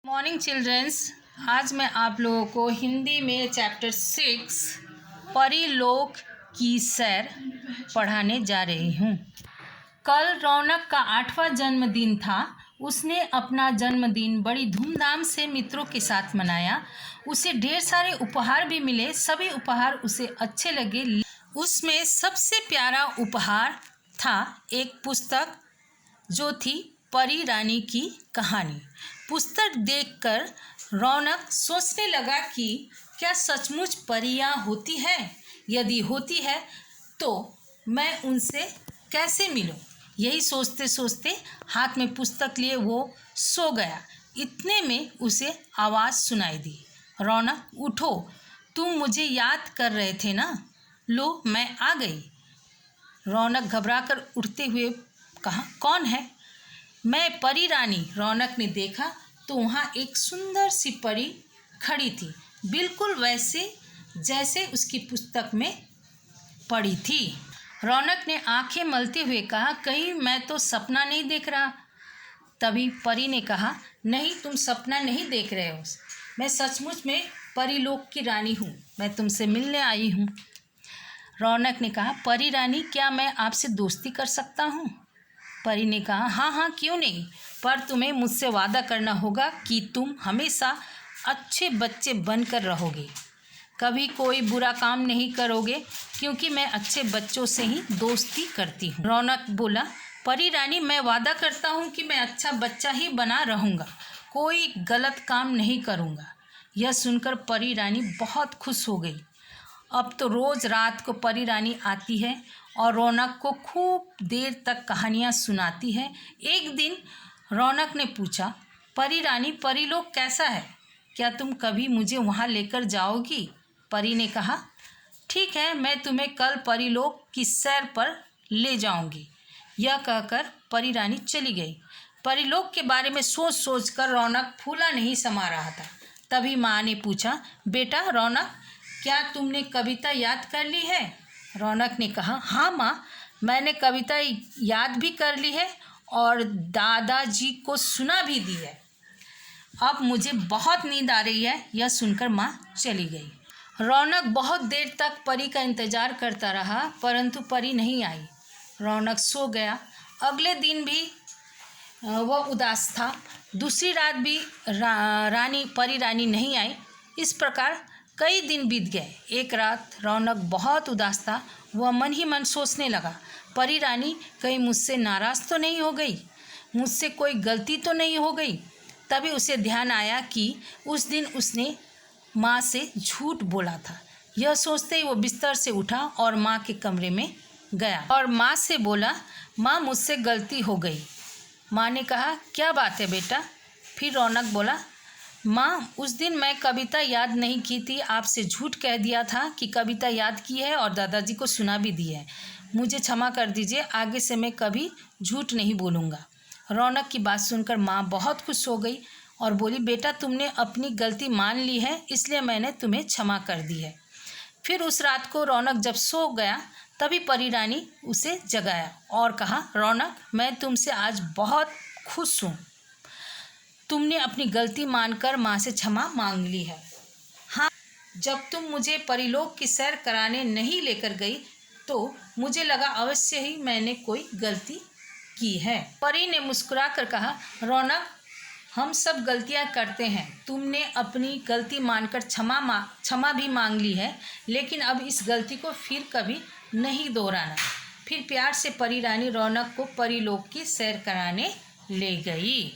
Morning children's. आज मैं आप लोगों को हिंदी में चैप्टर 6 परीलोक की सैर पढ़ाने जा रही हूँ। कल रौनक का 8वां जन्मदिन था। उसने अपना जन्मदिन बड़ी धूमधाम से मित्रों के साथ मनाया। उसे ढेर सारे उपहार भी मिले। सभी उपहार उसे अच्छे लगे। उसमें सबसे प्यारा उपहार था एक पुस्तक जो थी परी रानी की कहानी। पुस्तक देखकर रौनक सोचने लगा कि क्या सचमुच परियां होती हैं? यदि होती है तो मैं उनसे कैसे मिलूं? यही सोचते सोचते हाथ में पुस्तक लिए वो सो गया। इतने में उसे आवाज़ सुनाई दी, रौनक उठो, तुम मुझे याद कर रहे थे ना? लो मैं आ गई। रौनक घबराकर उठते हुए कहा, कौन है? मैं परी रानी। रौनक ने देखा तो वहाँ एक सुंदर सी परी खड़ी थी, बिल्कुल वैसे जैसे उसकी पुस्तक में पड़ी थी। रौनक ने आंखें मलते हुए कहा, कहीं मैं तो सपना नहीं देख रहा। तभी परी ने कहा, नहीं, तुम सपना नहीं देख रहे हो, मैं सचमुच में परीलोक की रानी हूँ, मैं तुमसे मिलने आई हूँ। रौनक ने कहा, परी रानी, क्या मैं आपसे दोस्ती कर सकता हूँ? परी ने कहा, हाँ हाँ, क्यों नहीं, पर तुम्हें मुझसे वादा करना होगा कि तुम हमेशा अच्छे बच्चे बनकर रहोगे, कभी कोई बुरा काम नहीं करोगे, क्योंकि मैं अच्छे बच्चों से ही दोस्ती करती हूँ। रौनक बोला, परी रानी, मैं वादा करता हूँ कि मैं अच्छा बच्चा ही बना रहूँगा, कोई गलत काम नहीं करूँगा। यह सुनकर परी रानी बहुत खुश हो गई। अब तो रोज़ रात को परी रानी आती है और रौनक को खूब देर तक कहानियाँ सुनाती है। एक दिन रौनक ने पूछा, परी रानी, परीलोक कैसा है? क्या तुम कभी मुझे वहाँ लेकर जाओगी? परी ने कहा, ठीक है, मैं तुम्हें कल परीलोक की सैर पर ले जाऊंगी। यह कहकर परी रानी चली गई। परीलोक के बारे में सोच सोच कर रौनक फूला नहीं समा रहा था। तभी माँ ने पूछा, बेटा रौनक, क्या तुमने कविता याद कर ली है? रौनक ने कहा, हाँ माँ, मैंने कविता याद भी कर ली है और दादाजी को सुना भी दी है। अब मुझे बहुत नींद आ रही है। यह सुनकर माँ चली गई। रौनक बहुत देर तक परी का इंतज़ार करता रहा, परंतु परी नहीं आई। रौनक सो गया। अगले दिन भी वह उदास था। दूसरी रात भी परी रानी नहीं आई। इस प्रकार कई दिन बीत गए। एक रात रौनक बहुत उदास था। वह मन ही मन सोचने लगा, परी रानी कहीं मुझसे नाराज़ तो नहीं हो गई, मुझसे कोई गलती तो नहीं हो गई। तभी उसे ध्यान आया कि उस दिन उसने माँ से झूठ बोला था। यह सोचते ही वो बिस्तर से उठा और माँ के कमरे में गया और माँ से बोला, माँ, मुझसे गलती हो गई। माँ ने कहा, क्या बात है बेटा? फिर रौनक बोला, माँ, उस दिन मैं कविता याद नहीं की थी, आपसे झूठ कह दिया था कि कविता याद की है और दादाजी को सुना भी दी है। मुझे क्षमा कर दीजिए, आगे से मैं कभी झूठ नहीं बोलूँगा। रौनक की बात सुनकर माँ बहुत खुश हो गई और बोली, बेटा, तुमने अपनी गलती मान ली है, इसलिए मैंने तुम्हें क्षमा कर दी है। फिर उस रात को रौनक जब सो गया तभी परी रानी उसे जगाया और कहा, रौनक, मैं तुमसे आज बहुत खुश हूँ, तुमने अपनी गलती मानकर माँ से क्षमा मांग ली है। हाँ, जब तुम मुझे परीलोक की सैर कराने नहीं लेकर गई तो मुझे लगा अवश्य ही मैंने कोई गलती की है। परी ने मुस्कुराकर कहा, रौनक, हम सब गलतियाँ करते हैं, तुमने अपनी गलती मानकर क्षमा भी मांग ली है, लेकिन अब इस गलती को फिर कभी नहीं दोहराना। फिर प्यार से परी रानी रौनक को परीलोक की सैर कराने ले गई।